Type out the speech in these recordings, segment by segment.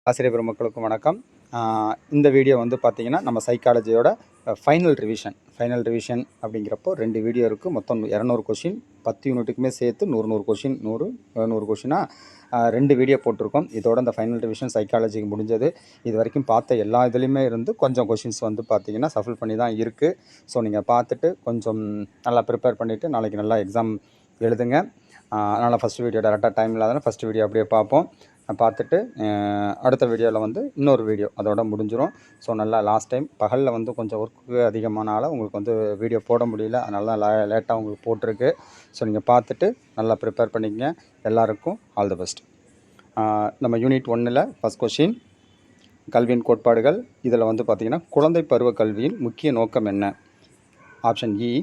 ஆசிரியர் பெருமக்களுக்கும் வணக்கம். இந்த வீடியோ வந்து பார்த்திங்கன்னா நம்ம சைக்காலஜியோட ஃபைனல் ரிவிஷன் அப்படிங்கிறப்போ 2 வீடியோ இருக்குது. மொத்தம் 200 கொஷின் 10 யூனிட்டுக்குமே சேர்த்து 100 கொஷின் 100 கொஷினாக 2 வீடியோ போட்டிருக்கோம். இதோட இந்த ஃபைனல் ரிவிஷன் சைக்காலஜிக்கு முடிஞ்சது. இது வரைக்கும் பார்த்த எல்லா இதுலேயுமே இருந்து கொஞ்சம் கொஷின்ஸ் வந்து பார்த்திங்கன்னா சஃபில் பண்ணி தான் இருக்குது. ஸோ நீங்கள் பார்த்துட்டு கொஞ்சம் நல்லா ப்ரிப்பேர் பண்ணிவிட்டு நாளைக்கு நல்லா எக்ஸாம் எழுதுங்க. அதனால் ஃபஸ்ட் வீடியோ டேரெக்டாக டைம் இல்லாதனால ஃபஸ்ட் வீடியோ அப்படியே பார்ப்போம். பார்த்துட்டு அடுத்த வீடியோவில் வந்து இன்னொரு வீடியோ அதோட முடிஞ்சிடும். ஸோ நல்லா லாஸ்ட் டைம் பகலில் வந்து கொஞ்சம் ஒர்க்கு அதிகமானால உங்களுக்கு வந்து வீடியோ போட முடியல, அதனால தான் லேட்டாக உங்களுக்கு போட்டிருக்கு. ஸோ நீங்கள் பார்த்துட்டு நல்லா ப்ரிப்பேர் பண்ணிக்கங்க. எல்லாருக்கும் ஆல் தி பெஸ்ட். நம்ம யூனிட் 1ல் ஃபஸ்ட் கொஷின் கல்வியின் கோட்பாடுகள். இதில் வந்து பார்த்திங்கன்னா குழந்தை பருவ கல்வியின் முக்கிய நோக்கம் என்ன? ஆப்ஷன் இ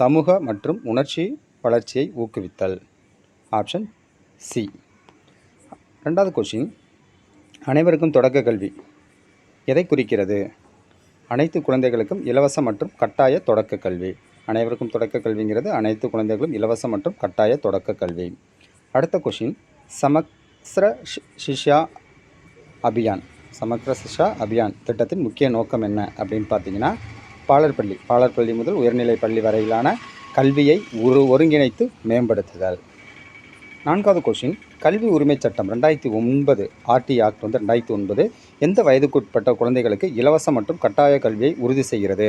சமூக மற்றும் உணர்ச்சி வளர்ச்சியை ஊக்குவித்தல். Option C. 2வது கொஷின் அனைவருக்கும் தொடக்க கல்வி எதை குறிக்கிறது? அனைத்து குழந்தைகளுக்கும் இலவச மற்றும் கட்டாய தொடக்க கல்வி. அனைவருக்கும் தொடக்க கல்விங்கிறது அனைத்து குழந்தைகளும் இலவச மற்றும் கட்டாய தொடக்க கல்வி. அடுத்த கொஷின் சமக்ர சிக்ஷா அபியான் திட்டத்தின் முக்கிய நோக்கம் என்ன அப்படின்னு பார்த்தீங்கன்னா பாலர்பள்ளி முதல் உயர்நிலை பள்ளி வரையிலான கல்வியை ஒருங்கிணைத்து மேம்படுத்துதல். 4வது கொஷின் கல்வி உரிமை சட்டம் 2009 ஆர்டி ஆக்ட் வந்து 2009 எந்த வயதுக்குட்பட்ட குழந்தைகளுக்கு இலவச மற்றும் கட்டாய கல்வியை உறுதி செய்கிறது?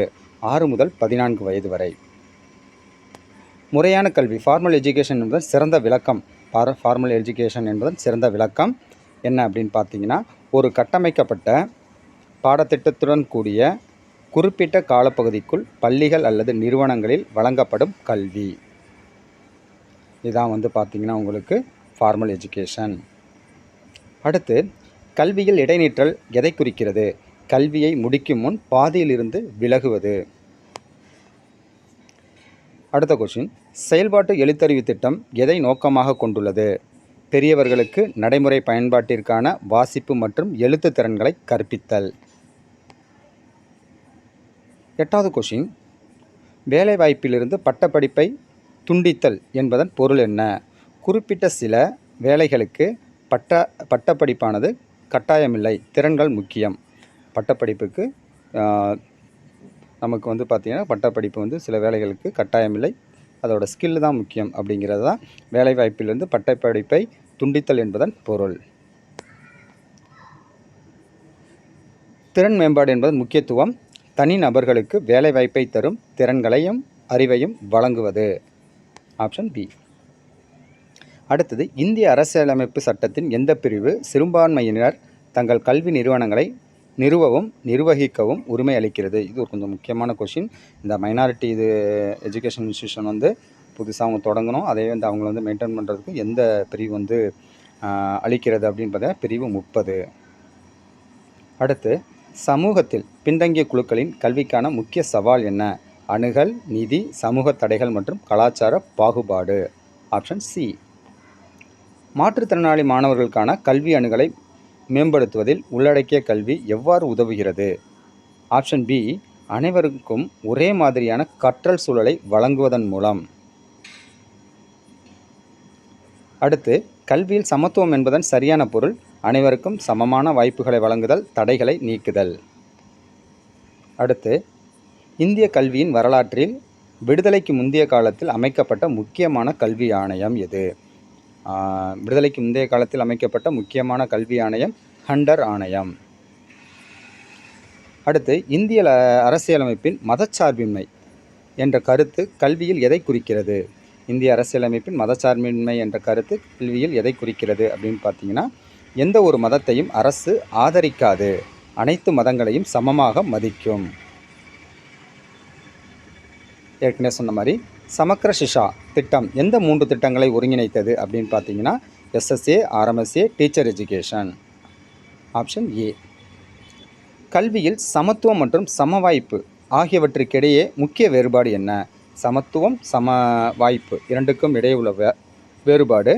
6 முதல் 14 வயது வரை. முறையான கல்வி ஃபார்மல் எஜுகேஷன் என்பதன் சிறந்த விளக்கம் என்ன அப்படின்னு பார்த்தீங்கன்னா, ஒரு கட்டமைக்கப்பட்ட பாடத்திட்டத்துடன் கூடிய குறிப்பிட்ட காலப்பகுதிக்குள் பள்ளிகள் அல்லது நிறுவனங்களில் வழங்கப்படும் கல்வி. இதான் வந்து பார்த்திங்கன்னா உங்களுக்கு ஃபார்மல் எஜுகேஷன். அடுத்து கல்வியில் இடைநிற்றல் எதை குறிக்கிறது? கல்வியை முடிக்கும் முன் பாதியிலிருந்து விலகுவது. அடுத்த கொஷின் செயல்பாட்டு எழுத்தறிவு திட்டம் எதை நோக்கமாக கொண்டுள்ளது? பெரியவர்களுக்கு நடைமுறை பயன்பாட்டிற்கான வாசிப்பு மற்றும் எழுத்து திறன்களை கற்பித்தல். 8வது கொஷின் வேலைவாய்ப்பிலிருந்து பட்டப்படிப்பை துண்டித்தல் என்பதன் பொருள் என்ன? குறிப்பிட்ட சில வேலைகளுக்கு பட்டப்படிப்பானது கட்டாயமில்லை, திறன்கள் முக்கியம். பட்டப்படிப்புக்கு நமக்கு வந்து பார்த்திங்கன்னா பட்டப்படிப்பு வந்து சில வேலைகளுக்கு கட்டாயமில்லை, அதோட ஸ்கில் தான் முக்கியம் அப்படிங்கிறது தான் வேலைவாய்ப்பிலிருந்து பட்டப்படிப்பை துண்டித்தல் என்பதன் பொருள். திறன் மேம்பாடு என்பதன் முக்கியத்துவம் தனி நபர்களுக்கு வேலைவாய்ப்பை தரும் திறன்களையும் அறிவையும் வழங்குவது. Option B. அடுத்தது இந்திய அரசியலமைப்பு சட்டத்தின் எந்த பிரிவு சிறுபான்மையினர் தங்கள் கல்வி நிறுவனங்களை நிறுவவும் நிர்வகிக்கவும் உரிமை அளிக்கிறது? இது ஒரு கொஞ்சம் முக்கியமான கொஷின். இந்த மைனாரிட்டி எஜுகேஷன் இன்ஸ்டியூஷன் வந்து புதுசாக அவங்க தொடங்கணும், அதே வந்து அவங்கள வந்து மெயின்டைன் பண்ணுறதுக்கு எந்த பிரிவு வந்து அளிக்கிறது அப்படின்னு பார்த்தீங்கன்னா பிரிவு 30. அடுத்து சமூகத்தில் பின்தங்கிய குழுக்களின் கல்விக்கான முக்கிய சவால் என்ன? அணுகல், நிதி, சமூக தடைகள் மற்றும் கலாச்சார பாகுபாடு. Option C. மாற்றுத்திறனாளி மாணவர்களுக்கான கல்வி அணுகலை மேம்படுத்துவதில் உள்ளடக்கிய கல்வி எவ்வாறு உதவுகிறது? Option B. அனைவருக்கும் ஒரே மாதிரியான கற்றல் சூழலை வழங்குவதன் மூலம். அடுத்து கல்வியில் சமத்துவம் என்பதன் சரியான பொருள் அனைவருக்கும் சமமான வாய்ப்புகளை வழங்குதல், தடைகளை நீக்குதல். அடுத்து இந்திய கல்வியின் வரலாற்றில் விடுதலைக்கு முந்தைய காலத்தில் அமைக்கப்பட்ட முக்கியமான கல்வி ஆணையம் எது? விடுதலைக்கு முந்தைய காலத்தில் அமைக்கப்பட்ட முக்கியமான கல்வி ஆணையம் ஹண்டர் ஆணையம். அடுத்து இந்திய அரசியலமைப்பின் மதச்சார்பின்மை என்ற கருத்து கல்வியில் எதை குறிக்கிறது? இந்திய அரசியலமைப்பின் மதச்சார்பின்மை என்ற கருத்து கல்வியில் எதை குறிக்கிறது அப்படின்னு பார்த்தீங்கன்னா, எந்த ஒரு மதத்தையும் அரசு ஆதரிக்காது, அனைத்து மதங்களையும் சமமாக மதிக்கும். ஏற்கனவே சொன்ன மாதிரி சமக்ர சிக்ஷா திட்டம் எந்த 3 திட்டங்களை ஒருங்கிணைத்தது அப்படின்னு பார்த்தீங்கன்னா SSA, RMSA, teacher education. Option A. கல்வியில் சமத்துவம் மற்றும் சம வாய்ப்பு ஆகியவற்றுக்கிடையே முக்கிய வேறுபாடு என்ன? சமத்துவம், சம வாய்ப்பு இரண்டுக்கும் இடையே உள்ள வேறுபாடு.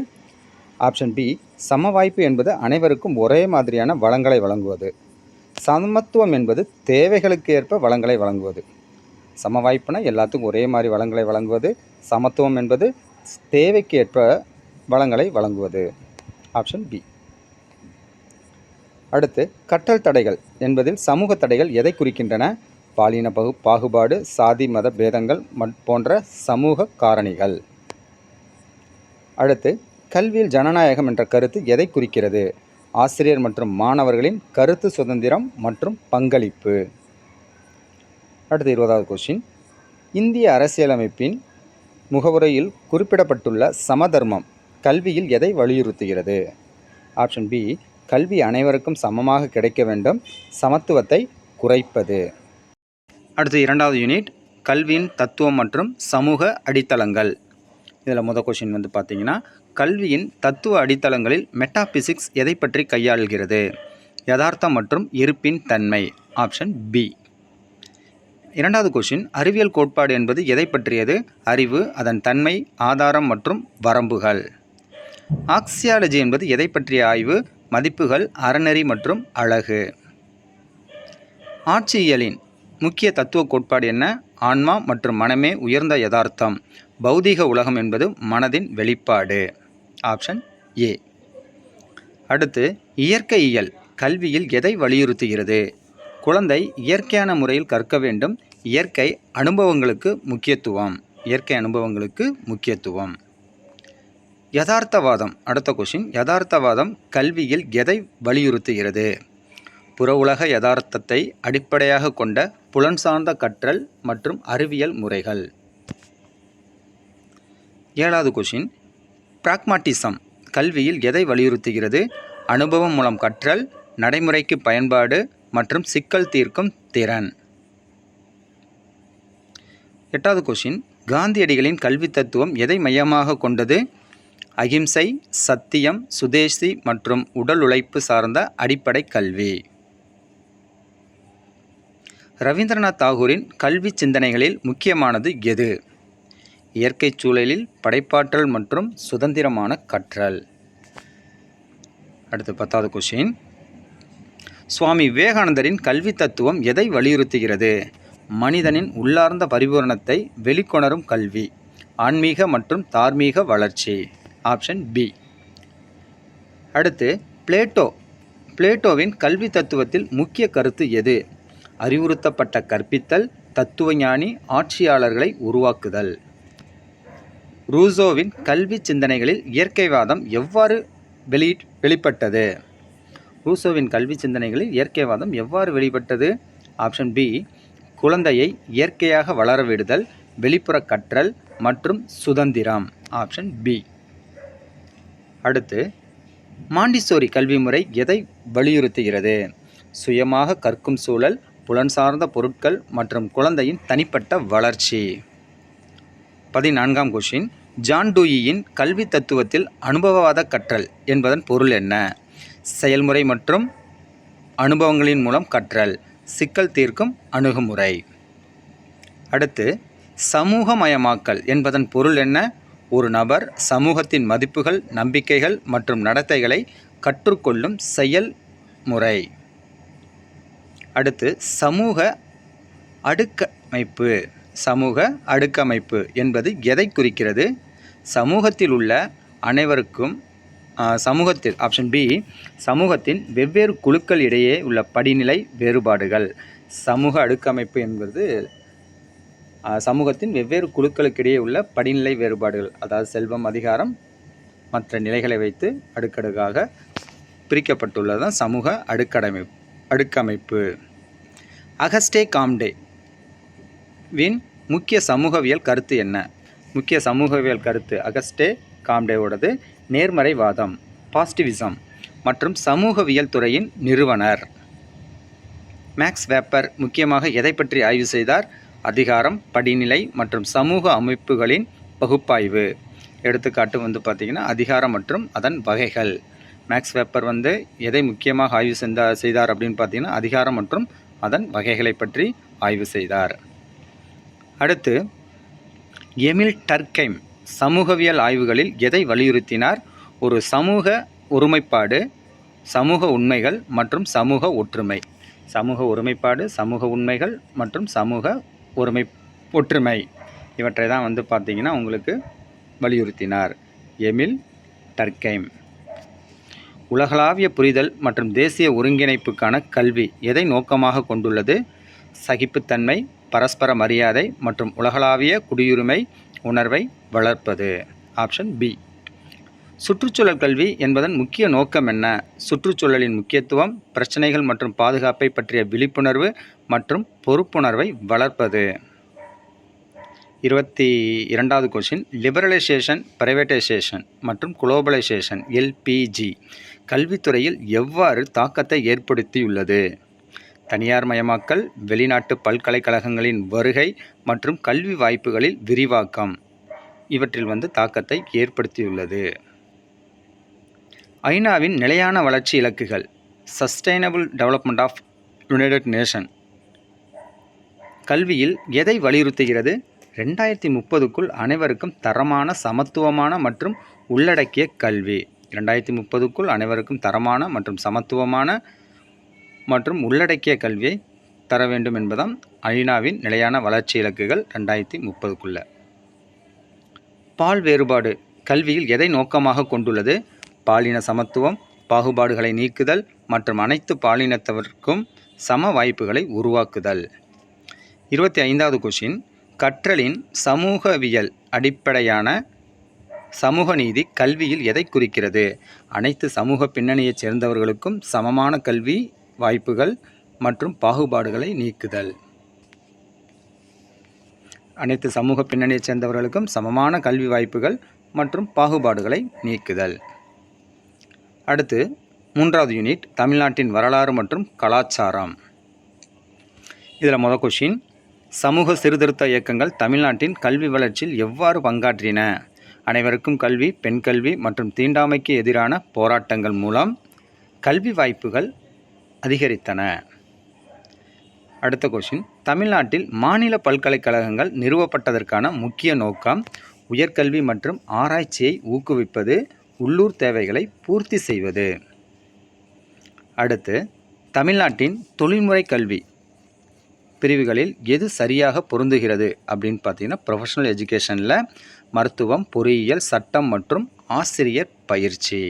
Option B. சம வாய்ப்பு என்பது அனைவருக்கும் ஒரே மாதிரியான வளங்களை வழங்குவது. சமத்துவம் என்பது தேவைகளுக்கு ஏற்ப வளங்களை வழங்குவது. சம வாய்ப்புனா எல்லாத்துக்கும் ஒரே மாதிரி வளங்களை வழங்குவது. சமத்துவம் என்பது தேவைக்கு ஏற்ப வளங்களை வழங்குவது. Option B. அடுத்து கற்றல் தடைகள் என்பதில் சமூக தடைகள் எதை குறிக்கின்றன? பாலின பாகுபாடு, சாதி மத பேதங்கள் போன்ற சமூக காரணிகள். அடுத்து கல்வியில் ஜனநாயகம் என்ற கருத்து எதை குறிக்கிறது? ஆசிரியர் மற்றும் மாணவர்களின் கருத்து சுதந்திரம் மற்றும் பங்களிப்பு. அடுத்து 20வது கொஸ்டின். இந்திய அரசியலமைப்பின் முகவுரையில் குறிப்பிடப்பட்டுள்ள சமதர்மம் கல்வியில் எதை வலியுறுத்துகிறது? ஆப்ஷன் பி, கல்வி அனைவருக்கும் சமமாக கிடைக்க வேண்டும், சமத்துவத்தை குறைப்பது. அடுத்து 2வது யூனிட், கல்வியின் தத்துவம் மற்றும் சமூக அடித்தளங்கள். இதில் முதல் கொஸ்டின் வந்து பார்த்தீங்கன்னா, கல்வியின் தத்துவ அடித்தளங்களில் மெட்டாபிசிக்ஸ் எதை பற்றி கையாள்கிறது? யதார்த்தம் மற்றும் இருப்பின் தன்மை. Option B. 2வது கொஸ்டின், அறிவியல் கோட்பாடு என்பது எதை பற்றியது? அறிவு, அதன் தன்மை, ஆதாரம் மற்றும் வரம்புகள். ஆக்சியாலஜி என்பது எதை பற்றிய ஆய்வு? மதிப்புகள், அறநெறி மற்றும் அழகு. ஆட்சியியலின் முக்கிய தத்துவ கோட்பாடு என்ன? ஆன்மா மற்றும் மனமே உயர்ந்த யதார்த்தம். பௌதீக உலகம் என்பது மனதின் வெளிப்பாடு. Option A. அடுத்து இயற்கையியல் கல்வியில் எதை வலியுறுத்துகிறது? குழந்தை இயற்கையான முறையில் கற்க வேண்டும், இயற்கை அனுபவங்களுக்கு முக்கியத்துவம். யதார்த்தவாதம். அடுத்த கொஸ்டின், யதார்த்தவாதம் கல்வியில் எதை வலியுறுத்துகிறது? புற உலக யதார்த்தத்தை அடிப்படையாக கொண்ட புலன் சார்ந்த கற்றல் மற்றும் அறிவியல் முறைகள். 7வது கொஸ்டின், பிராக்மாட்டிசம் கல்வியில் எதை வலியுறுத்துகிறது? அனுபவம் மூலம் கற்றல், நடைமுறைக்கு பயன்பாடு மற்றும் சிக்கல் தீர்க்கும் திறன். 8வது கொஸ்டின், காந்தியடிகளின் கல்வி தத்துவம் எதை மையமாக கொண்டது? அகிம்சை, சத்தியம், சுதேசி மற்றும் உடல் உழைப்பு சார்ந்த அடிப்படை கல்வி. ரவீந்திரநாத் தாகூரின் கல்வி சிந்தனைகளில் முக்கியமானது எது? இயற்கை சூழலில் படைப்பாற்றல் மற்றும் சுதந்திரமான கற்றல். அடுத்து 10வது கொஸ்டின், சுவாமி விவேகானந்தரின் கல்வி தத்துவம் எதை வலியுறுத்துகிறது? மனிதனின் உள்ளார்ந்த பரிபூரணத்தை வெளிக்கொணரும் கல்வி, ஆன்மீக மற்றும் தார்மீக வளர்ச்சி. Option B. அடுத்து பிளேட்டோவின் கல்வி தத்துவத்தில் முக்கிய கருத்து எது? அறிவுறுத்தப்பட்ட கற்பித்தல், தத்துவஞானி ஆட்சியாளர்களை உருவாக்குதல். ரூசோவின் கல்வி சிந்தனைகளில் இயற்கைவாதம் எவ்வாறு வெளிப்பட்டது? ரூசோவின் கல்வி சிந்தனைகளில் இயற்கைவாதம் எவ்வாறு வெளிப்பட்டது? ஆப்ஷன் பி, குழந்தையை இயற்கையாக வளர விடுதல், வெளிப்புற கற்றல் மற்றும் சுதந்திரம். Option B. அடுத்து மாண்டிசோரி கல்வி முறை எதை வலியுறுத்துகிறது? சுயமாக கற்கும் சூழல், புலன் சார்ந்த பொருட்கள் மற்றும் குழந்தையின் தனிப்பட்ட வளர்ச்சி. 14ஆம் கொஸ்டின், ஜான் டூயியின் கல்வி தத்துவத்தில் அனுபவவாத கற்றல் என்பதன் பொருள் என்ன? செயல்முறை மற்றும் அனுபவங்களின் மூலம் கற்றல், சிக்கல் தீர்க்கும் அணுகுமுறை. அடுத்து சமூகமயமாக்கல் என்பதன் பொருள் என்ன? ஒரு நபர் சமூகத்தின் மதிப்புகள், நம்பிக்கைகள் மற்றும் நடத்தைகளை கற்றுக்கொள்ளும் செயல்முறை. அடுத்து சமூக அடுக்கமைப்பு என்பது எதை குறிக்கிறது? சமூகத்தில் உள்ள அனைவருக்கும் ஆப்ஷன் பி, சமூகத்தின் வெவ்வேறு குழுக்கள் இடையே உள்ள படிநிலை வேறுபாடுகள். சமூக அடுக்கமைப்பு என்பது சமூகத்தின் வெவ்வேறு குழுக்களுக்கிடையே உள்ள படிநிலை வேறுபாடுகள், அதாவது செல்வம், அதிகாரம் மற்ற நிலைகளை வைத்து அடுக்கடுக்காக பிரிக்கப்பட்டுள்ளதுதான் சமூக அடுக்கமைப்பு. அகஸ்டே காம்டே வின் முக்கிய சமூகவியல் கருத்து என்ன? முக்கிய சமூகவியல் கருத்து அகஸ்டே காம்டேவோடது நேர்மறைவாதம், பாசிட்டிவிசம் மற்றும் சமூகவியல் துறையின் நிறுவனர். மேக்ஸ் வெப்பர் முக்கியமாக எதை பற்றி ஆய்வு செய்தார்? அதிகாரம், படிநிலை மற்றும் சமூக அமைப்புகளின் பகுப்பாய்வு. எடுத்துக்காட்டு வந்து பார்த்திங்கன்னா அதிகாரம் மற்றும் அதன் வகைகள். மேக்ஸ் வெப்பர் வந்து எதை முக்கியமாக ஆய்வு செய்தார் அப்படின்னு பார்த்தீங்கன்னா அதிகாரம் மற்றும் அதன் வகைகளை பற்றி ஆய்வு செய்தார். அடுத்து எமில் டர்க்கைம் சமூகவியல் ஆய்வுகளில் எதை வலியுறுத்தினார்? ஒரு சமூக ஒருமைப்பாடு, சமூக உண்மைகள் மற்றும் சமூக ஒற்றுமை. சமூக ஒருமைப்பாடு, சமூக உண்மைகள் மற்றும் சமூக ஒற்றுமை இவற்றை தான் வந்து பார்த்திங்கன்னா உங்களுக்கு வலியுறுத்தினார் எமில் டர்க்கைம். உலகளாவிய புரிதல் மற்றும் தேசிய ஒருங்கிணைப்புக்கான கல்வி எதை நோக்கமாக கொண்டுள்ளது? சகிப்புத்தன்மை, பரஸ்பர மரியாதை மற்றும் உலகளாவிய குடியுரிமை உணர்வை வளர்ப்பது. Option B. சுற்றுச்சூழல் கல்வி என்பதன் முக்கிய நோக்கம் என்ன? சுற்றுச்சூழலின் முக்கியத்துவம், பிரச்சனைகள் மற்றும் பாதுகாப்பை பற்றிய விழிப்புணர்வு மற்றும் பொறுப்புணர்வை வளர்ப்பது. 22வது கொஸ்டின், லிபரலைசேஷன், பிரைவேட்டைசேஷன் மற்றும் குளோபலைசேஷன் LPG கல்வித்துறையில் எவ்வாறு தாக்கத்தை ஏற்படுத்தியுள்ளது? தனியார் மயமாக்கல், வெளிநாட்டு பல்கலைக்கழகங்களின் வருகை மற்றும் கல்வி வாய்ப்புகளில் விரிவாக்கம் இவற்றில் தாக்கத்தை ஏற்படுத்தியுள்ளது. ஐநாவின் நிலையான வளர்ச்சி இலக்குகள் sustainable development of United Nation கல்வியில் எதை வலியுறுத்துகிறது? 2030க்குள் அனைவருக்கும் தரமான, சமத்துவமான மற்றும் உள்ளடக்கிய கல்வி. 2030க்குள் அனைவருக்கும் தரமான மற்றும் சமத்துவமான மற்றும் உள்ளடக்கிய கல்வியை தர வேண்டும் என்பதாம் ஐநாவின் நிலையான வளர்ச்சி இலக்குகள் 2030க்குள்ள. பால் வேறுபாடு கல்வியில் எதை நோக்கமாக கொண்டுள்ளது? பாலின சமத்துவம், பாகுபாடுகளை நீக்குதல் மற்றும் அனைத்து பாலினத்தவருக்கும் சம வாய்ப்புகளை உருவாக்குதல். 25வது கொஸ்டின், கற்றலின் சமூகவியல் அடிப்படையான சமூக நீதி கல்வியில் எதை குறிக்கிறது? அனைத்து சமூக பின்னணியைச் சேர்ந்தவர்களுக்கும் சமமான கல்வி வாய்ப்புகள் மற்றும் பாகுபாடுகளை நீக்குதல். அனைத்து சமூக பின்னணியைச் சேர்ந்தவர்களுக்கும் சமமான கல்வி வாய்ப்புகள் மற்றும் பாகுபாடுகளை நீக்குதல். அடுத்து 3வது யூனிட், தமிழ்நாட்டின் வரலாறு மற்றும் கலாச்சாரம். இதில் முதல் கொஸ்டின், சமூக சீர்திருத்த இயக்கங்கள் தமிழ்நாட்டின் கல்வி வளர்ச்சியில் எவ்வாறு பங்காற்றின? அனைவருக்கும் கல்வி, பெண் கல்வி மற்றும் தீண்டாமைக்கு எதிரான போராட்டங்கள் மூலம் கல்வி வாய்ப்புகள் அதிகரித்தன. அடுத்த கொஸ்டின், தமிழ்நாட்டில் மாநில பல்கலைக்கழகங்கள் நிறுவப்பட்டதற்கான முக்கிய நோக்கம் உயர்கல்வி மற்றும் ஆராய்ச்சியை ஊக்குவிப்பது, உள்ளூர் தேவைகளை பூர்த்தி செய்வது. அடுத்து, தமிழ்நாட்டின் தொழில்முறை கல்வி பிரிவுகளில் எது சரியாக பொருந்துகிறது அப்படின்னு பார்த்தீங்கன்னா, ப்ரொஃபஷனல் எஜுகேஷனில் மருத்துவம், பொறியியல், சட்டம் மற்றும் ஆசிரியர் பயிற்சி.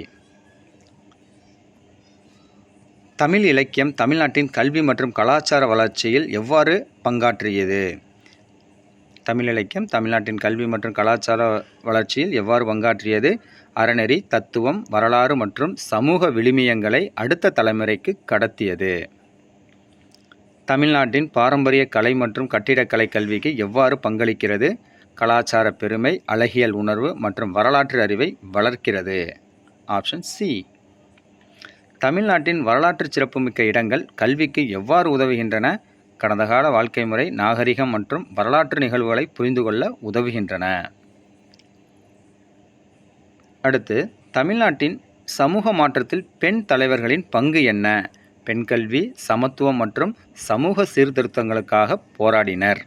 தமிழ் இலக்கியம் தமிழ்நாட்டின் கல்வி மற்றும் கலாச்சார வளர்ச்சியில் எவ்வாறு பங்காற்றியது? தமிழ் இலக்கியம் தமிழ்நாட்டின் கல்வி மற்றும் கலாச்சார வளர்ச்சியில் எவ்வாறு பங்காற்றியது? அறநெறி, தத்துவம், வரலாறு மற்றும் சமூக விழுமியங்களை அடுத்த தலைமுறைக்கு கடத்தியது. தமிழ்நாட்டின் பாரம்பரிய கலை மற்றும் கட்டிடக்கலை கல்விக்கு எவ்வாறு பங்களிக்கிறது? கலாச்சார பெருமை, அழகியல் உணர்வு மற்றும் வரலாற்று அறிவை வளர்க்கிறது. Option C. தமிழ்நாட்டின் வரலாற்று சிறப்புமிக்க இடங்கள் கல்விக்கு எவ்வாறு உதவுகின்றன? கடந்த கால வாழ்க்கை முறை, நாகரிகம் மற்றும் வரலாற்று நிகழ்வுகளை புரிந்து கொள்ள உதவுகின்றன. அடுத்து, தமிழ்நாட்டின் சமூக மாற்றத்தில் பெண் தலைவர்களின் பங்கு என்ன? பெண் கல்வி, சமத்துவம் மற்றும் சமூக சீர்திருத்தங்களுக்காக போராடினர்.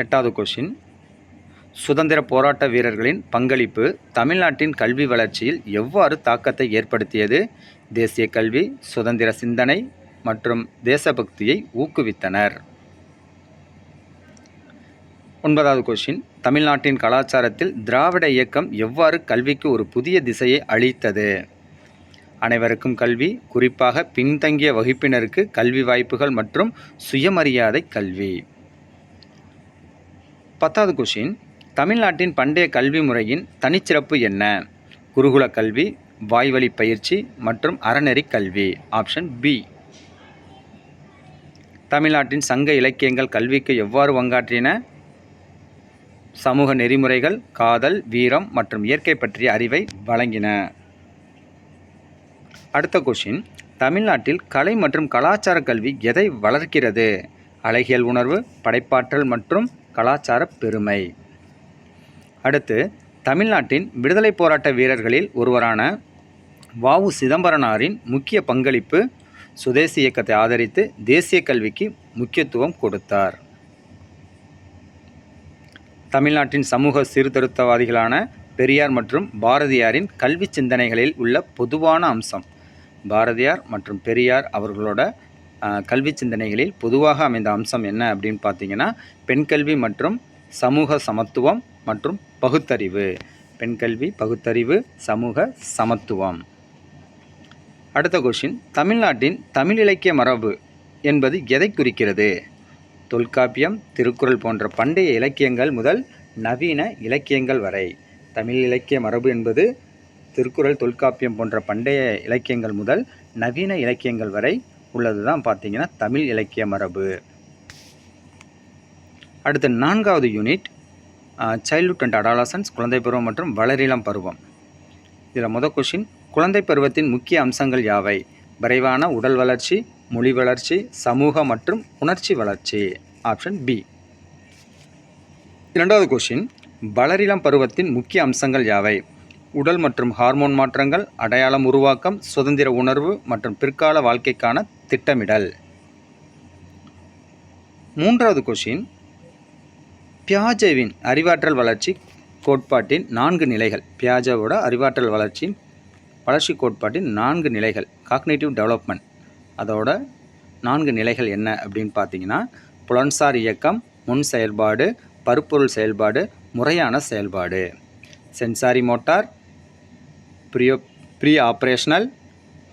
8வது கொஸ்டின், சுதந்திர போராட்ட வீரர்களின் பங்களிப்பு தமிழ்நாட்டின் கல்வி வளர்ச்சியில் எவ்வாறு தாக்கத்தை ஏற்படுத்தியது? தேசிய கல்வி, சுதந்திர சிந்தனை மற்றும் தேசபக்தியை ஊக்குவித்தனர். 9வது கொஸ்டின், தமிழ்நாட்டின் கலாச்சாரத்தில் திராவிட இயக்கம் எவ்வாறு கல்விக்கு ஒரு புதிய திசையை அளித்தது? அனைவருக்கும் கல்வி, குறிப்பாக பின்தங்கிய வகுப்பினருக்கு கல்வி வாய்ப்புகள் மற்றும் சுயமரியாதை கல்வி. 10வது கொஸ்டின், தமிழ்நாட்டின் பண்டைய கல்வி முறையின் தனிச்சிறப்பு என்ன? குருகுல கல்வி, வாய்வழி பயிற்சி மற்றும் அறநெறி கல்வி. Option B. தமிழ்நாட்டின் சங்க இலக்கியங்கள் கல்விக்கு எவ்வாறு பங்காற்றின? சமூக நெறிமுறைகள், காதல், வீரம் மற்றும் இயற்கை பற்றிய அறிவை வழங்கின. அடுத்த கொஸ்டின், தமிழ்நாட்டில் கலை மற்றும் கலாச்சார கல்வி எதை வளர்க்கிறது? அழகியல் உணர்வு, படைப்பாற்றல் மற்றும் கலாச்சார பெருமை. அடுத்து, தமிழ்நாட்டின் விடுதலை போராட்ட வீரர்களில் ஒருவரான வ.உ. சிதம்பரனாரின் முக்கிய பங்களிப்பு சுதேசி இயக்கத்தை ஆதரித்து தேசிய கல்விக்கு முக்கியத்துவம் கொடுத்தார். தமிழ்நாட்டின் சமூக சீர்திருத்தவாதிகளான பெரியார் மற்றும் பாரதியாரின் கல்வி சிந்தனைகளில் உள்ள பொதுவான அம்சம். பாரதியார் மற்றும் பெரியார் அவர்களோட கல்வி சிந்தனைகளில் பொதுவாக அமைந்த அம்சம் என்ன அப்படின்னு பார்த்தீங்கன்னா, பெண் கல்வி மற்றும் சமூக சமத்துவம் மற்றும் பகுத்தறிவு. பெண் கல்வி, பகுத்தறிவு, சமூக சமத்துவம். அடுத்த கொஷின், தமிழ்நாட்டின் தமிழ் இலக்கிய மரபு என்பது எதை குறிக்கிறது? தொல்காப்பியம், திருக்குறள் போன்ற பண்டைய இலக்கியங்கள் முதல் நவீன இலக்கியங்கள் வரை. தமிழ் இலக்கிய மரபு என்பது திருக்குறள், தொல்காப்பியம் போன்ற பண்டைய இலக்கியங்கள் முதல் நவீன இலக்கியங்கள் வரை உள்ளது தான் பார்த்தீங்கன்னா தமிழ் இலக்கிய மரபு. அடுத்து 4வது யூனிட், சைல்ட்ஹுட் அண்ட் அடாலசன்ஸ், குழந்தை பருவம் மற்றும் வளரிளம் பருவம். இதில் முதல் கொஷின், குழந்தை பருவத்தின் முக்கிய அம்சங்கள் யாவை? விரைவான உடல் வளர்ச்சி, மொழி வளர்ச்சி, சமூக மற்றும் உணர்ச்சி வளர்ச்சி. Option B. 2வது கொஷின், வளரிளம் பருவத்தின் முக்கிய அம்சங்கள் யாவை? உடல் மற்றும் ஹார்மோன் மாற்றங்கள், அடையாளம் உருவாக்கம், சுதந்திர உணர்வு மற்றும் பிற்கால வாழ்க்கைக்கான திட்டமிடல். 3வது கொஷின், பியாஜேவின் அறிவாற்றல் வளர்ச்சி கோட்பாட்டின் 4 நிலைகள். பியாஜேவோட அறிவாற்றல் வளர்ச்சி கோட்பாட்டின் 4 நிலைகள், காக்னிட்டிவ் டெவலப்மெண்ட், அதோட 4 நிலைகள் என்ன அப்படின்னு பார்த்தீங்கன்னா, புலன்சார் இயக்கம், முன் செயல்பாடு, பருப்பொருள் செயல்பாடு, முறையான செயல்பாடு. Sensory motor, pre operational,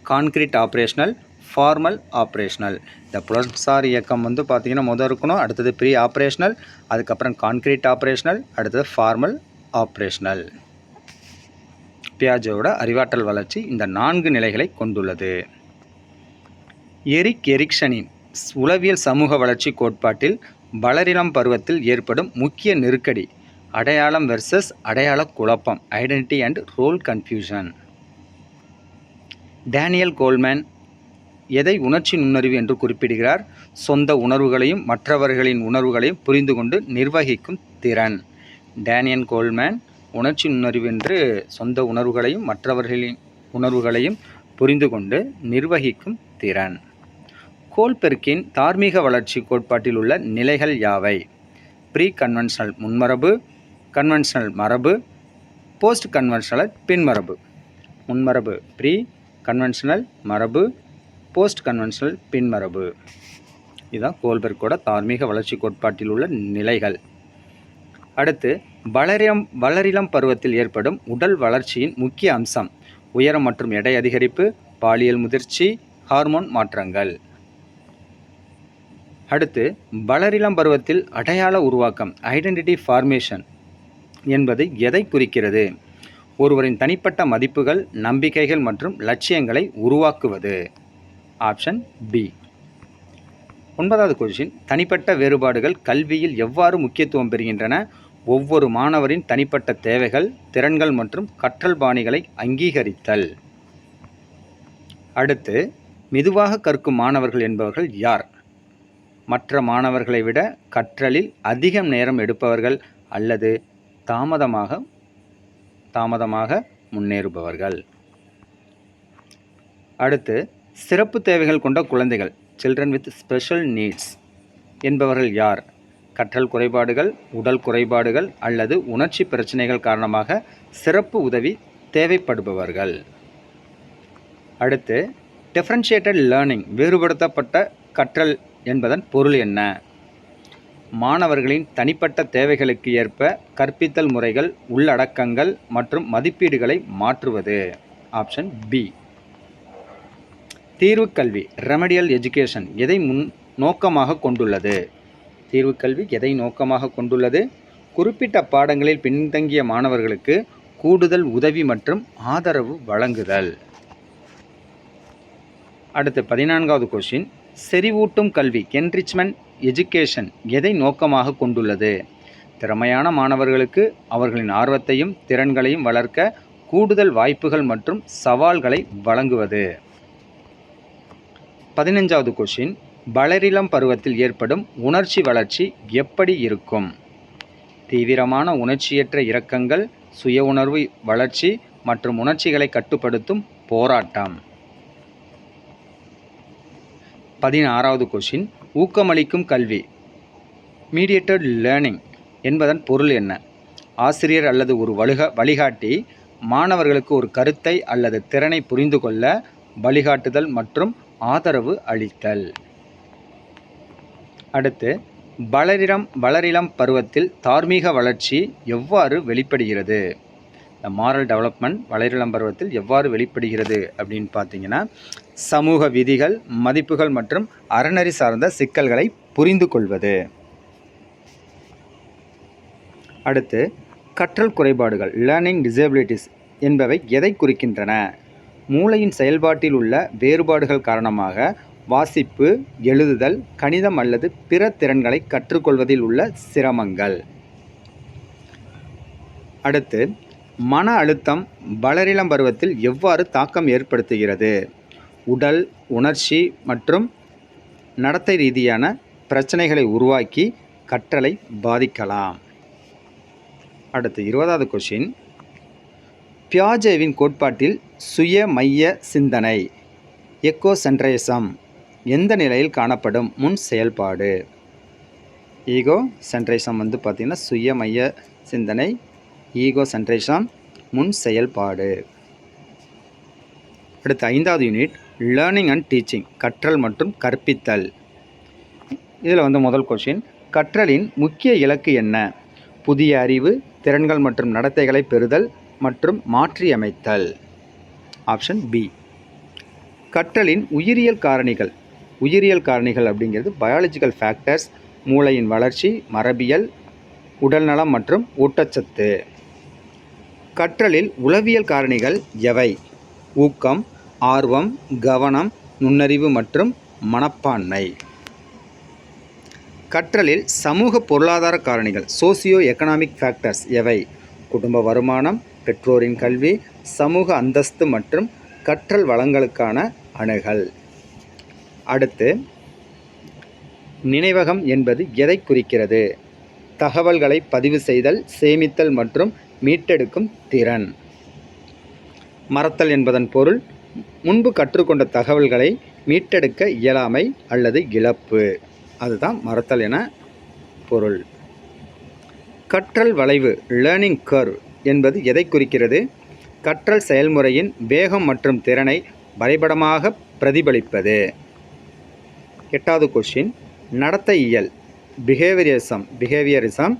concrete operational, formal operational. இந்த புலன்சார் இயக்கம் வந்து பார்த்திங்கன்னா முதல் இருக்கணும், அடுத்தது ப்ரீ ஆப்ரேஷனல், அதுக்கப்புறம் கான்கிரீட் ஆப்ரேஷனல், அடுத்தது ஃபார்மல் ஆப்ரேஷனல். பியாஜேவோட அறிவாற்றல் வளர்ச்சி இந்த 4 நிலைகளை கொண்டுள்ளது. எரிக் எரிக்சனின் உளவியல் சமூக வளர்ச்சி கோட்பாட்டில் வளரிளம் பருவத்தில் ஏற்படும் முக்கிய நெருக்கடி, அடையாளம் வெர்சஸ் அடையாள குழப்பம், identity and role confusion. Daniel Goleman எதை உணர்ச்சி நுண்ணறிவு என்று குறிப்பிடுகிறார்? சொந்த உணர்வுகளையும் மற்றவர்களின் உணர்வுகளையும் புரிந்து கொண்டு நிர்வகிக்கும் திறன். டேனியல் கோல்மேன் உணர்ச்சி நுண்ணறிவு என்று சொந்த உணர்வுகளையும் மற்றவர்களின் உணர்வுகளையும் புரிந்து கொண்டு நிர்வகிக்கும் திறன். கோல்பெர்க்கின் தார்மீக வளர்ச்சி கோட்பாட்டில் உள்ள நிலைகள் யாவை? ப்ரீ கன்வென்ஷனல் முன்மரபு, கன்வென்ஷனல் மரபு, போஸ்ட் கன்வென்ஷனல் பின்மரபு. முன்மரபு ப்ரீ, கன்வென்ஷனல் மரபு, போஸ்ட் கன்வென்ஷனல் பின்மரபு. இதுதான் கோல்பெர்க்கோட தார்மீக வளர்ச்சி கோட்பாட்டில் உள்ள நிலைகள். அடுத்து, வளரிளம் பருவத்தில் ஏற்படும் உடல் வளர்ச்சியின் முக்கிய அம்சம், உயரம் மற்றும் எடை அதிகரிப்பு, பாலியல் முதிர்ச்சி, ஹார்மோன் மாற்றங்கள். அடுத்து, வளரிளம் பருவத்தில் அடையாள உருவாக்கம், ஐடென்டிட்டி ஃபார்மேஷன் என்பது எதை குறிக்கிறது? ஒருவரின் தனிப்பட்ட மதிப்புகள், நம்பிக்கைகள் மற்றும் லட்சியங்களை உருவாக்குவது. Option B. 9வது கொஸ்டின், தனிப்பட்ட வேறுபாடுகள் கல்வியில் எவ்வாறு முக்கியத்துவம் பெறுகின்றன? ஒவ்வொரு மாணவரின் தனிப்பட்ட தேவைகள், திறன்கள் மற்றும் கற்றல் பாணிகளை அங்கீகரித்தல். அடுத்து, மெதுவாக கற்கும் மாணவர்கள் என்பவர்கள் யார்? மற்ற மாணவர்களை விட கற்றலில் அதிக நேரம் எடுப்பவர்கள் அல்லது தாமதமாக முன்னேறுபவர்கள். அடுத்து, சிறப்பு தேவைகள் கொண்ட குழந்தைகள், சில்ட்ரன் வித் ஸ்பெஷல் நீட்ஸ் என்பவர்கள் யார்? கற்றல் குறைபாடுகள், உடல் குறைபாடுகள் அல்லது உணர்ச்சி பிரச்சனைகள் காரணமாக சிறப்பு உதவி தேவைப்படுபவர்கள். அடுத்து, டிஃபரன்ஷியேட்டட் லேர்னிங், வேறுபடுத்தப்பட்ட கற்றல் என்பதன் பொருள் என்ன? மாணவர்களின் தனிப்பட்ட தேவைகளுக்கு ஏற்ப கற்பித்தல் முறைகள், உள்ளடக்கங்கள் மற்றும் மதிப்பீடுகளை மாற்றுவது. Option B. தீர்வுக்கல்வி, ரெமடியல் எஜுகேஷன் எதை நோக்கமாக கொண்டுள்ளது? தீர்வுக்கல்வி எதை நோக்கமாக கொண்டுள்ளது? குறிப்பிட்ட பாடங்களில் பின்தங்கிய மாணவர்களுக்கு கூடுதல் உதவி மற்றும் ஆதரவு வழங்குதல். அடுத்து 14வது கொஸ்டின், செறிவூட்டும் கல்வி, என்ரிச்மெண்ட் எஜுகேஷன் எதை நோக்கமாக கொண்டுள்ளது? திறமையான மாணவர்களுக்கு அவர்களின் ஆர்வத்தையும் திறன்களையும் வளர்க்க கூடுதல் வாய்ப்புகள் மற்றும் சவால்களை வழங்குவது. 15வது கொஸ்டின், வளரிளம் பருவத்தில் ஏற்படும் உணர்ச்சி வளர்ச்சி எப்படி இருக்கும்? தீவிரமான உணர்ச்சியற்ற இரக்கங்கள், சுய உணர்வு வளர்ச்சி மற்றும் உணர்ச்சிகளை கட்டுப்படுத்தும் போராட்டம். 16வது கொஸ்டின், ஊக்கமளிக்கும் கல்வி, மீடியேட்டட் லேர்னிங் என்பதன் பொருள் என்ன? ஆசிரியர் அல்லது ஒரு வழிகாட்டி மாணவர்களுக்கு ஒரு கருத்தை அல்லது திறனை புரிந்து கொள்ள வழிகாட்டுதல் மற்றும் ஆதரவு அளித்தல். அடுத்து, வளரிளம் பருவத்தில் தார்மீக வளர்ச்சி எவ்வாறு வெளிப்படுகிறது? இந்த மாரல் டெவலப்மெண்ட் வளரிளம் பருவத்தில் எவ்வாறு வெளிப்படுகிறது அப்படின்னு பார்த்தீங்கன்னா, சமூக விதிகள், மதிப்புகள் மற்றும் அறநெறி சார்ந்த சிக்கல்களை புரிந்து கொள்வது. அடுத்து, கற்றல் குறைபாடுகள் லேர்னிங் டிசேபிலிட்டிஸ் என்பவை எதை குறிக்கின்றன? மூளையின் செயல்பாட்டில் உள்ள வேறுபாடுகள் காரணமாக வாசிப்பு, எழுதுதல், கணிதம் அல்லது பிற திறன்களை கற்றுக்கொள்வதில் உள்ள சிரமங்கள். அடுத்து, மன அழுத்தம் வளரிளம் பருவத்தில் எவ்வாறு தாக்கம் ஏற்படுத்துகிறது? உடல், உணர்ச்சி மற்றும் நடத்தை ரீதியான பிரச்சனைகளை உருவாக்கி கற்றலை பாதிக்கலாம். அடுத்து 20வது கொஷின், பியாஜேவின் கோட்பாட்டில் சுய மைய சிந்தனை எக்கோசென்ட்ரிசம் எந்த நிலையில் காணப்படும் முன் செயல்பாடு? ஈகோ சென்ட்ரிசம் வந்து பார்த்திங்கன்னா சுய மைய சிந்தனை, ஈகோ சென்ட்ரிசம் முன் செயல்பாடு. அடுத்து 5வது யூனிட் லேர்னிங் அண்ட் டீச்சிங் கற்றல் மற்றும் கற்பித்தல். இதில் வந்து முதல் கொஷின், கற்றலின் முக்கிய இலக்கு என்ன? புதிய அறிவு, திறன்கள் மற்றும் நடத்தைகளை பெறுதல் மற்றும் மாற்றியமைத்தல். Option B. கற்றலின் உயிரியல் காரணிகள். உயிரியல் காரணிகள் அப்படிங்கிறது பயாலஜிக்கல் ஃபேக்டர்ஸ், மூளையின் வளர்ச்சி, மரபியல், உடல்நலம் மற்றும் ஊட்டச்சத்து. கற்றலில் உளவியல் காரணிகள் எவை? ஊக்கம், ஆர்வம், கவனம், நுண்ணறிவு மற்றும் மனப்பான்மை. கற்றலில் சமூக பொருளாதார காரணிகள் சோசியோ எக்கனாமிக் ஃபேக்டர்ஸ் எவை? குடும்ப வருமானம், பெற்றோரின் கல்வி, சமூக அந்தஸ்து மற்றும் கற்றல் வளங்களுக்கான அணுகல். அடுத்து, நினைவகம் என்பது எதை குறிக்கிறது? தகவல்களை பதிவு செய்தல், சேமித்தல் மற்றும் மீட்டெடுக்கும் திறன். மறத்தல் என்பதன் பொருள் முன்பு கற்றுக்கொண்ட தகவல்களை மீட்டெடுக்க இயலாமை அல்லது இழப்பு. அதுதான் மறத்தல் என பொருள். கற்றல் வளைவு லேர்னிங் கர்வ் என்பது எதை குறிக்கிறது? கற்றல் செயல்முறையின் வேகம் மற்றும் திறனை வரைபடமாக பிரதிபலிப்பது. 8வது கொஷின், நடத்தையியல் பிஹேவியரிசம்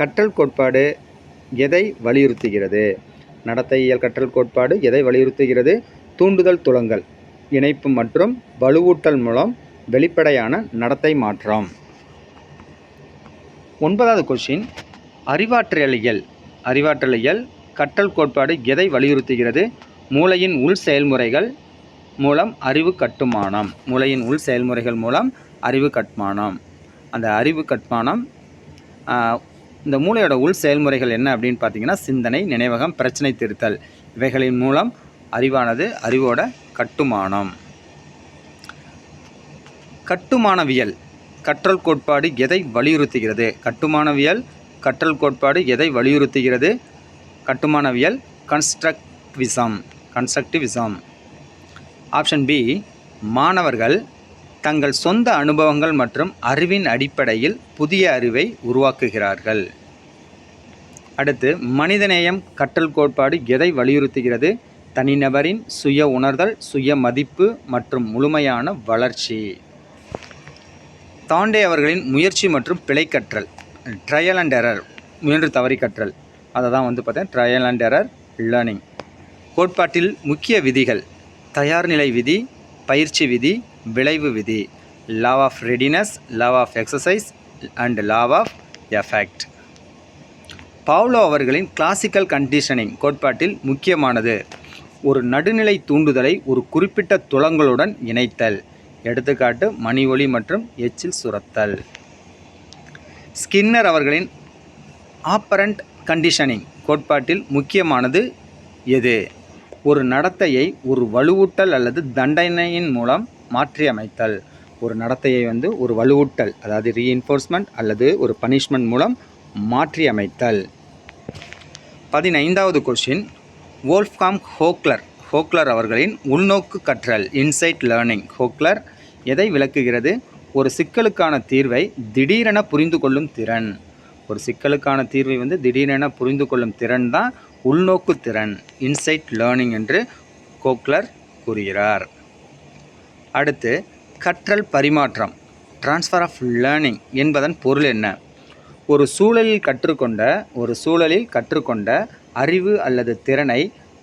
கற்றல் கோட்பாடு எதை வலியுறுத்துகிறது? நடத்தையியல் கற்றல் கோட்பாடு எதை வலியுறுத்துகிறது? தூண்டுதல் துலங்கல், இணைப்பு மற்றும் வலுவூட்டல் மூலம் வெளிப்படையான நடத்தை மாற்றம். 9வது கொஷின், அறிவாற்றலியல் கற்றல் கோட்பாடு எதை வலியுறுத்துகிறது? மூளையின் உள் செயல்முறைகள் மூலம் அறிவு கட்டுமானம். அந்த அறிவு கட்டுமானம், இந்த மூளையோட உள் செயல்முறைகள் என்ன அப்படின்னு பார்த்தீங்கன்னா, சிந்தனை, நினைவகம், பிரச்சனை தீர்த்தல், இவைகளின் மூலம் அறிவோட கட்டுமானம். கட்டுமானவியல் கற்றல் கோட்பாடு எதை வலியுறுத்துகிறது? கட்டுமானவியல் கன்ஸ்ட்ரக்டிவிசம். Option B. மாணவர்கள் தங்கள் சொந்த அனுபவங்கள் மற்றும் அறிவின் அடிப்படையில் புதிய அறிவை உருவாக்குகிறார்கள். அடுத்து, மனிதநேயம் கற்றல் கோட்பாடு எதை வலியுறுத்துகிறது? தனிநபரின் சுய உணர்தல், சுய மதிப்பு மற்றும் முழுமையான வளர்ச்சி. தாண்டே அவர்களின் முயற்சி மற்றும் பிழை கற்றல் ட்ரையல் அண்ட் எரர், முயன்று தவறி கற்றல், அதை தான் வந்து பார்த்தேன் ட்ரையல் அண்ட் எரர் லேர்னிங். கோட்பாட்டில் முக்கிய விதிகள்: தயார்நிலை விதி, பயிற்சி விதி, விளைவு விதி, law of readiness, law of exercise and law of effect. Pavlov அவர்களின் கிளாசிக்கல் கண்டிஷனிங் கோட்பாட்டில் முக்கியமானது: ஒரு நடுநிலை தூண்டுதலை ஒரு குறிப்பிட்ட துலங்களுடன் இணைத்தல். எடுத்துக்காட்டு மணி ஒலி மற்றும் எச்சில் சுரத்தல். ஸ்கின்னர் அவர்களின் ஆப்பரண்ட் கண்டிஷனிங் கோட்பாட்டில் முக்கியமானது எது? ஒரு நடத்தையை ஒரு வலுவூட்டல் அல்லது தண்டனையின் மூலம் மாற்றியமைத்தல். ஒரு நடத்தையை ஒரு வலுவூட்டல், அதாவது ரீஎன்ஃபோர்ஸ்மெண்ட் அல்லது ஒரு பனிஷ்மெண்ட் மூலம் மாற்றியமைத்தல். 15வது கொஷின், வோல்ஃப்காங் ஹோக்லர் அவர்களின் உள்நோக்கு கற்றல் இன்சைட் லேர்னிங் ஹோக்லர் எதை விளக்குகிறது? ஒரு சிக்கலுக்கான தீர்வை திடீரென புரிந்து கொள்ளும் திறன். திடீரென புரிந்து கொள்ளும் திறன் தான் உள்நோக்கு திறன், இன்சைட் லேர்னிங் என்று ஹோக்லர் கூறுகிறார். அடுத்து, கற்றல் பரிமாற்றம் ட்ரான்ஸ்ஃபர் ஆஃப் லேர்னிங் என்பதன் பொருள் என்ன? ஒரு சூழலில் கற்றுக்கொண்ட அறிவு அல்லது திறனை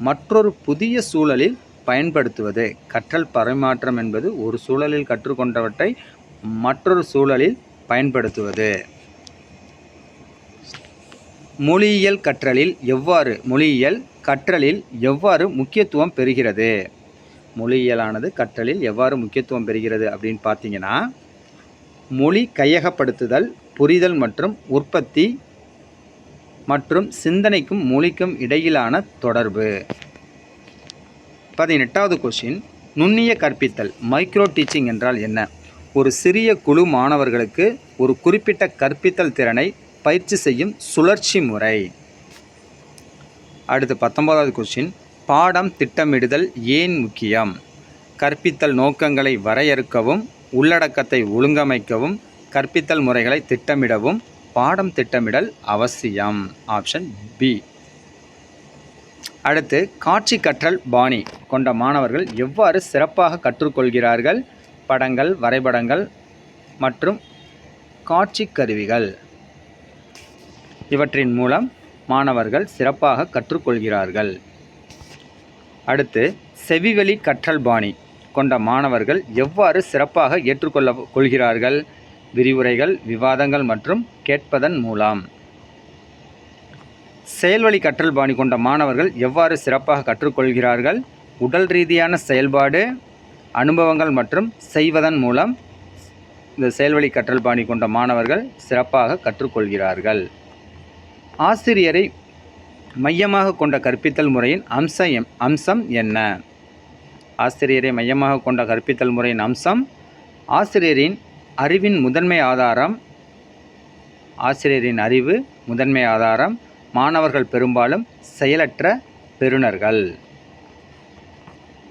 மற்றொரு புதிய சூழலில் பயன்படுத்துவது. கற்றல் பரிமாற்றம் என்பது ஒரு சூழலில் கற்றுக்கொண்டவற்றை மற்றொரு சூழலில் பயன்படுத்துவது. மொழியியல் கற்றலில் எவ்வாறு முக்கியத்துவம் பெறுகிறது? மொழியியலானது கற்றலில் எவ்வாறு முக்கியத்துவம் பெறுகிறது அப்படின்னு பார்த்தீங்கன்னா, மொழி கையகப்படுத்துதல், புரிதல் மற்றும் உற்பத்தி மற்றும் சிந்தனைக்கும் மொழிக்கும் இடையிலான தொடர்பு. 18வது கொஸ்டின், நுண்ணிய கற்பித்தல் மைக்ரோ டீச்சிங் என்றால் என்ன? ஒரு சிறிய குழு மாணவர்களுக்கு ஒரு குறிப்பிட்ட கற்பித்தல் திறனை பயிற்சி செய்யும் சுழற்சி முறை. அடுத்து 19வது கொஸ்டின், பாடம் திட்டமிடுதல் ஏன் முக்கியம்? கற்பித்தல் நோக்கங்களை வரையறுக்கவும், உள்ளடக்கத்தை ஒழுங்கமைக்கவும், கற்பித்தல் முறைகளை திட்டமிடவும் பாடம் திட்டமிடல் அவசியம். Option B. அடுத்து, காட்சி கற்றல் பாணி கொண்ட மாணவர்கள் எவ்வாறு சிறப்பாக கற்றுக்கொள்கிறார்கள்? படங்கள், வரைபடங்கள் மற்றும் காட்சி கருவிகள் இவற்றின் மூலம் மாணவர்கள் சிறப்பாக கற்றுக்கொள்கிறார்கள். அடுத்து, செவிவழி கற்றல் பாணி கொண்ட மாணவர்கள் எவ்வாறு சிறப்பாக கொள்கிறார்கள்? விரிவுரைகள், விவாதங்கள் மற்றும் கேட்பதன் மூலம். செயல்வழி கற்றல் பாணி கொண்ட மாணவர்கள் எவ்வாறு சிறப்பாக கற்றுக்கொள்கிறார்கள்? உடல் ரீதியான செயல்பாடு, அனுபவங்கள் மற்றும் செய்வதன் மூலம் இந்த செயல்வழி கற்றல் பாணி கொண்ட மாணவர்கள் சிறப்பாக கற்றுக்கொள்கிறார்கள். ஆசிரியரை மையமாக கொண்ட கற்பித்தல் முறையின் அம்சம் என்ன? ஆசிரியரை மையமாக கொண்ட கற்பித்தல் முறையின் அம்சம், ஆசிரியரின் அறிவின் முதன்மை ஆதாரம். ஆசிரியரின் அறிவு முதன்மை ஆதாரம். மாணவர்கள் பெரும்பாலும் செயலற்ற பெறுநர்கள்.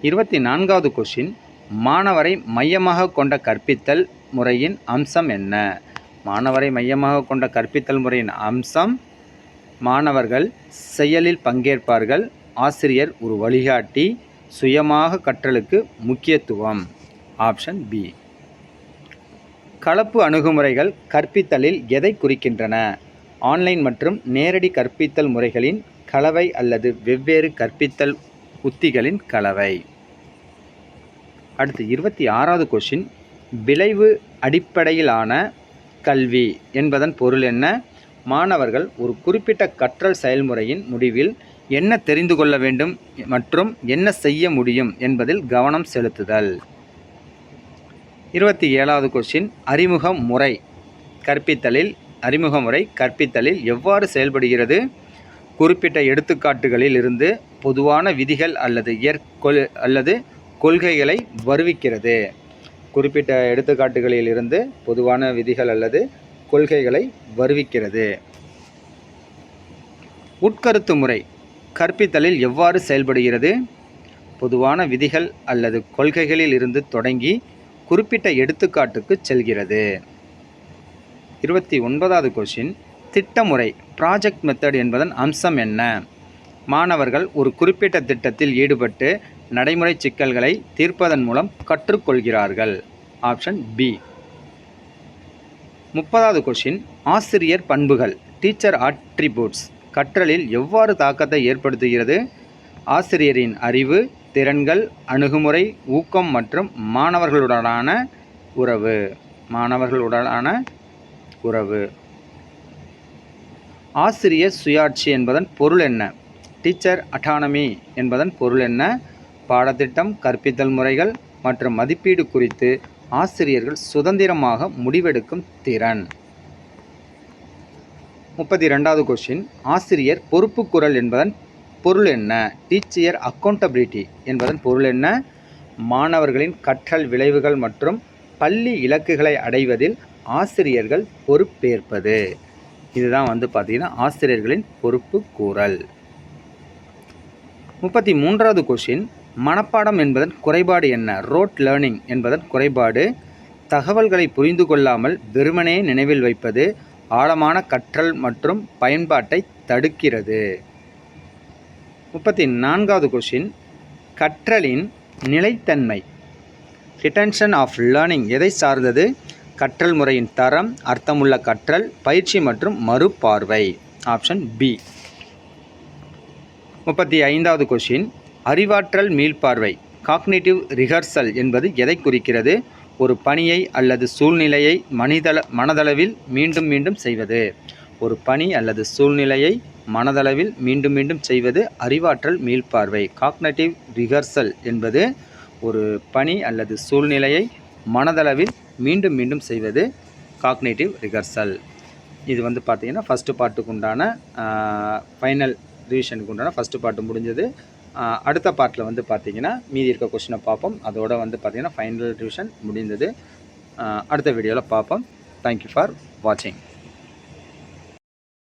24வது கொஸ்டின், மாணவரை மையமாக கொண்ட கற்பித்தல் முறையின் அம்சம் என்ன? மாணவரை மையமாக கொண்ட கற்பித்தல் முறையின் அம்சம், மாணவர்கள் செயலில் பங்கேற்பார்கள், ஆசிரியர் ஒரு வழிகாட்டி, சுயமாக கற்றலுக்கு முக்கியத்துவம். Option B. கலப்பு அணுகுமுறைகள் கற்பித்தலில் எதை குறிக்கின்றன? ஆன்லைன் மற்றும் நேரடி கற்பித்தல் முறைகளின் கலவை அல்லது வெவ்வேறு கற்பித்தல் உத்திகளின் கலவை. அடுத்து 26வது கொஸ்டின், விளைவு அடிப்படையிலான கல்வி என்பதன் பொருள் என்ன? மாணவர்கள் ஒரு குறிப்பிட்ட கற்றல் செயல்முறையின் முடிவில் என்ன தெரிந்து கொள்ள வேண்டும் மற்றும் என்ன செய்ய முடியும் என்பதில் கவனம் செலுத்துதல். 27வது கொஸ்டின், அறிமுக முறை கற்பித்தலில் எவ்வாறு செயல்படுகிறது? குறிப்பிட்ட எடுத்துக்காட்டுகளில் இருந்து பொதுவான விதிகள் அல்லது கொள்கைகளை வருவிக்கிறது. குறிப்பிட்ட எடுத்துக்காட்டுகளில் இருந்து பொதுவான விதிகள் அல்லது கொள்கைகளை வருவிக்கிறது. உட்கருத்து முறை கற்பித்தலில் எவ்வாறு செயல்படுகிறது? பொதுவான விதிகள் அல்லது கொள்கைகளில் இருந்து தொடங்கி குறிப்பிட்ட எடுத்துக்காட்டுக்கு செல்கிறது. 29வது கொஸ்டின், திட்டமுறை ப்ராஜெக்ட் மெத்தட் என்பதன் அம்சம் என்ன? மாணவர்கள் ஒரு குறிப்பிட்ட திட்டத்தில் ஈடுபட்டு நடைமுறை சிக்கல்களை தீர்ப்பதன் மூலம் கற்றுக்கொள்கிறார்கள். Option B. 30வது கொஸ்டின், ஆசிரியர் பண்புகள் டீச்சர் அட்ரிபியூட்ஸ் கற்றலில் எவ்வாறு தாக்கத்தை ஏற்படுத்துகிறது? ஆசிரியரின் அறிவு, திறன்கள், அணுகுமுறை, ஊக்கம் மற்றும் மாணவர்களுடனான உறவு. ஆசிரியர் சுயாட்சி என்பதன் பொருள் என்ன? டீச்சர் அட்டானமி என்பதன் பொருள் என்ன? பாடத்திட்டம், கற்பித்தல் முறைகள் மற்றும் மதிப்பீடு குறித்து ஆசிரியர்கள் சுதந்திரமாக முடிவெடுக்கும் திறன். 32வது கொஸ்டின், ஆசிரியர் பொறுப்புக்கூறல் என்பதன் பொருள் என்ன? டீச்சர் அக்கௌண்டபிலிட்டி என்பதன் பொருள் என்ன? மாணவர்களின் கற்றல் விளைவுகள் மற்றும் பள்ளி இலக்குகளை அடைவதில் ஆசிரியர்கள் பொறுப்பேற்பது. இதுதான் பார்த்திங்கன்னா ஆசிரியர்களின் பொறுப்பு கூறல். 33வது கொஸ்டின், மனப்பாடம் என்பதன் குறைபாடு என்ன? ரோட் லேர்னிங் என்பதன் குறைபாடு, தகவல்களை புரிந்து கொள்ளாமல் வெறுமனே நினைவில் வைப்பது, ஆழமான கற்றல் மற்றும் பயன்பாட்டை தடுக்கிறது. 34வது கொஸ்டின், கற்றலின் நிலைத்தன்மை ரிட்டன்ஷன் ஆஃப் லேர்னிங் எதை சார்ந்தது? கற்றல் முறையின் தரம், அர்த்தமுள்ள கற்றல், பயிற்சி மற்றும் மறுபார்வை. Option B. 35வது கொஷின், அறிவாற்றல் மீள்பார்வை காக்னிட்டிவ் ரிஹர்சல் என்பது எதை குறிக்கிறது? ஒரு பணியை அல்லது சூழ்நிலையை மனதளவில் மீண்டும் மீண்டும் செய்வது. ஒரு பணி அல்லது சூழ்நிலையை மனதளவில் மீண்டும் மீண்டும் செய்வது அறிவாற்றல் மீள்பார்வை. காக்னிட்டிவ் ரிஹர்சல் என்பது ஒரு பணி அல்லது சூழ்நிலையை மனதளவில் மீண்டும் மீண்டும் செய்வது காக்னிட்டிவ் ரிஹர்சல். இது வந்து பார்த்திங்கன்னா ஃபஸ்ட்டு பார்ட்டுக்கு உண்டான ஃபைனல் ரிவிஷனுக்கு உண்டான ஃபஸ்ட்டு பார்ட்டு முடிஞ்சது. அடுத்த பார்ட்டில் வந்து பார்த்திங்கன்னா மீதி இருக்க கொஷினை பார்ப்போம். அதோட வந்து பார்த்திங்கன்னா ஃபைனல் ரிவிஷன் முடிந்தது. அடுத்த வீடியோவில் பார்ப்போம். தேங்க்யூ ஃபார் வாட்சிங்.